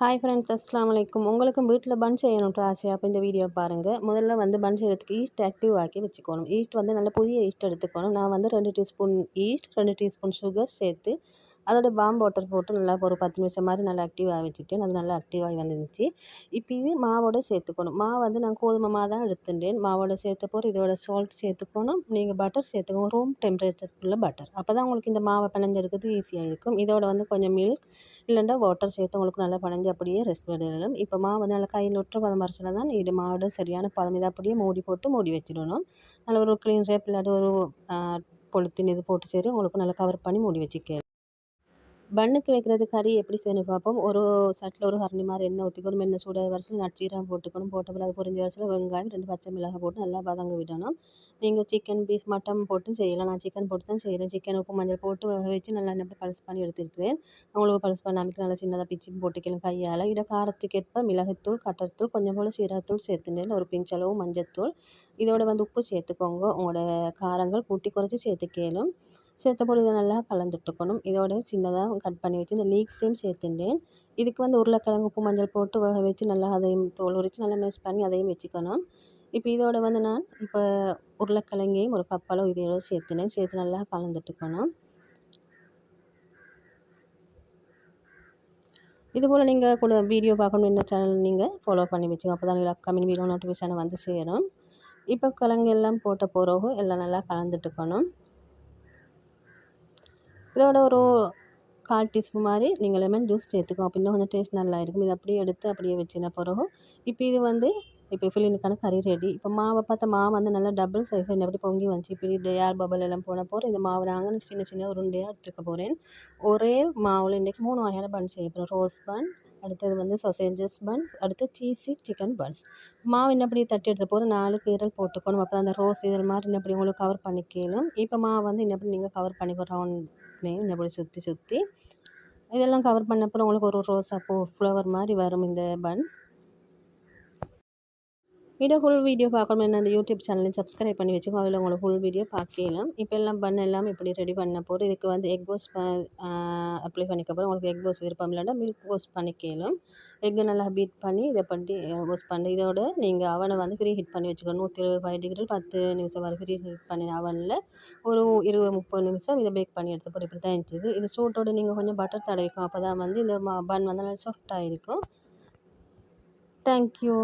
Hi friends, அஸ்ஸலாமு அலைக்கும். உங்களுக்கும் வீட்டில் பன் செய்யணுன்ட்டு ஆசையா? அப்போ இந்த வீடியோ பாருங்கள். முதல்ல வந்து பன் செய்கிறதுக்கு ஈஸ்ட் ஆக்டிவ் ஆக்கி வச்சுக்கணும். ஈஸ்ட் வந்து நல்ல புதிய ஈஸ்ட் எடுத்துக்கணும். நான் வந்து 2 டீஸ்பூன் ஈஸ்ட், 2 டீஸ்பூன் சுகர் சேர்த்து அதோட வார்ம் வாட்டர் போட்டு நல்லா ஒரு 10 நிமிஷம் மாதிரி நல்லா ஆக்டிவாக வச்சுட்டேன். அது நல்லா ஆக்டிவாகி வந்துருந்துச்சு. இப்போ இது மாவோட சேர்த்துக்கணும். மாவு வந்து நான் கோதுமை மாவு தான் எடுத்துட்டேன். மாவோட சேர்த்த போகிற இதோட சால்ட் சேர்த்துக்கணும். நீங்கள் பட்டர் சேர்த்துக்கணும். ரூம் டெம்பரேச்சருக்குள்ள பட்டர். அப்போ தான் உங்களுக்கு இந்த மாவை பிணைஞ்செடுக்கிறது ஈஸியாக இருக்கும். இதோட வந்து கொஞ்சம் மில்க் இல்லைன்னா வாட்டர் சேர்த்து உங்களுக்கு நல்லா பிணைஞ்சு அப்படியே ரெஸ்ட் விடணும். இப்போ மாவு வந்து நல்லா கையில் ஒற்ற பதம் அரைச்சினா தான் இது மாவோட சரியான பதம். இதை அப்படியே மூடி போட்டு மூடி வச்சிடணும். நல்ல ஒரு க்ளீன் ரேப் இல்லாட்டி ஒரு பொலித்தீன் இது போட்டு சரி உங்களுக்கு நல்லா கவர் பண்ணி மூடி வச்சுக்க. பன்னுக்கு வைக்கிறது கறி எப்படி செய்யணும் பார்ப்போம். ஒரு சட்டில் ஒரு கரண்டி மாதிரி எண்ணெய் ஊற்றிக்கணும். எண்ணெய் சூடாக வரிசையில் நட்சீரகம் போட்டுக்கணும். போட்ட பிறகு அது பொரிஞ்ச வரிசையில் வெங்காயம் 2 பச்சை மிளகாய் போட்டு நல்லா வதங்க விடணும். நீங்கள் சிக்கன், பீஃப், மட்டன் போட்டு செய்யலாம். நான் சிக்கன் போட்டு தான் செய்கிறேன். சிக்கன் உப்பு மஞ்சள் போட்டு வேக வச்சு நல்லா எண்ணெய் பல்ஸ் பண்ணி எடுத்துருக்கிறேன். உங்களுக்கு பல்ஸ் பண்ணாமல் நல்லா சின்னதாக பிச்சு போட்டுக்கலாம் கையால். இதை காரத்துக்கு ஏற்ப மிளகுத்தூள், கட்டத்தூள், கொஞ்சம் போல் சீரகத்தூள் சேர்த்துனேன். ஒரு பிஞ்ச் அளவு மஞ்சத்தூள். இதோட வந்து உப்பு சேர்த்துக்கோங்க. உங்களோட காரங்கள் கூட்டி குறைச்சி சேர்த்துக்கலும். சேர்த்த போது இதை நல்லா கலந்துட்டுக்கணும். இதோட சின்னதாக கட் பண்ணி வச்சு இந்த லீக்ஸையும் சேர்த்துட்டேன். இதுக்கு வந்து உருளைக்கிழங்கு உப்பு மஞ்சள் போட்டு வேக வச்சு நல்லா அதையும் தோல் உரித்து நல்லா மிக்ஸ் பண்ணி அதையும் வச்சுக்கணும். இப்போ இதோட வந்து நான் இப்போ உருளைக்கிழங்கையும் ஒரு கப் அளவு இதோட சேர்த்துனேன். சேர்த்து நல்லா கலந்துட்டுக்கணும். இதுபோல் நீங்கள் கூட வீடியோ பார்க்கணும் என்ன சேனல் நீங்கள் ஃபாலோ பண்ணி வச்சுக்கோங்க. அப்போ தான் அப்கமிங் வீடியோ நோட்டிஃபிகேஷன் வந்து சேரும். இப்போ கிழங்கு எல்லாம் போட்ட பிறகு எல்லாம் நல்லா கலந்துட்டுக்கணும். இதோட ஒரு 1/4 டீஸ்பூன் மாதிரி நீங்கள் லெமன் ஜூஸ் சேர்த்துக்கோங்க. அப்போ இன்னும் கொஞ்சம் டேஸ்ட் நல்லா இருக்கும். இதை அப்படியே எடுத்து அப்படியே வச்சின பிறகு இப்போ இது வந்து இப்போ ஃபில்லிங்கான கறி ரெடி. இப்போ மாவை பார்த்தா மாவு வந்து நல்லா டபுள் சைஸ் எப்படி பொங்கி வந்துச்சு. இப்போ இது ஏர் பபுள் எல்லாம் போன போகிற இந்த மாவு நாங்கள் சின்ன சின்ன உருண்டையாக எடுத்துக்க போகிறேன். ஒரே மாவில் இன்றைக்கி 3 வகையான பன் செய்ய போகிறேன். ரோஸ் பன், அடுத்தது வந்து சொசேஜஸ் பன்ஸ், அடுத்து சீஸி சிக்கன் பன்ஸ். மாவு இன்னப்படி தட்டி எடுத்த போகிற 4 கீரல் போட்டுக்கணும். அப்போ அந்த ரோஸ் இதில் மாதிரி இன்னப்படி உங்களுக்கு கவர் பண்ணிக்கலாம். இப்போ மாவு வந்து இன்னப்படி நீங்கள் கவர் பண்ணிக்கோ ரவுண்ட்லேயும் இன்னப்படி சுற்றி சுற்றி இதெல்லாம் கவர் பண்ண அப்புறம் உங்களுக்கு ஒரு ரோஸா பூ ஃப்ளவர் மாதிரி வரும் இந்த பன். இதை ஃபுல் வீடியோ பார்க்கணும் என்ன அந்த யூடியூப் சேனலையும் சப்ஸ்கிரைப் பண்ணி வச்சுக்கோங்க. அதில் உங்களுக்கு ஃபுல் வீடியோ பார்க்கலாம். இப்போ எல்லாம் பன் எல்லாம் இப்படி ரெடி பண்ண போகிற இதுக்கு வந்து எக் கோஸ் அப்ளை பண்ணிக்க போகிறோம். உங்களுக்கு எக் கோஸ் விருப்பம் இல்லைன்னா மில்க் கோஸ் பண்ணிக்கலாம். எக்கை நல்லா பீட் பண்ணி இதை பண்ணி கோஸ் பண்ணி இதோட நீங்கள் அவனை வந்து ஃப்ரீ ஹீட் பண்ணி வச்சுக்கணும். 125 டிகிரி 10 நிமிஷம் வரை ஃப்ரீ ஹீட் பண்ணி அவனில் ஒரு 20-30 நிமிஷம் இதை பேக் பண்ணி எடுத்த போகிற இப்படி தான் இருந்துச்சு. இது சூட்டோடு நீங்கள் கொஞ்சம் பட்டர் தடவிக்கும். அப்போ தான் வந்து இந்த பன் வந்து நல்லா சாஃப்டாக இருக்கும். தேங்க்யூ.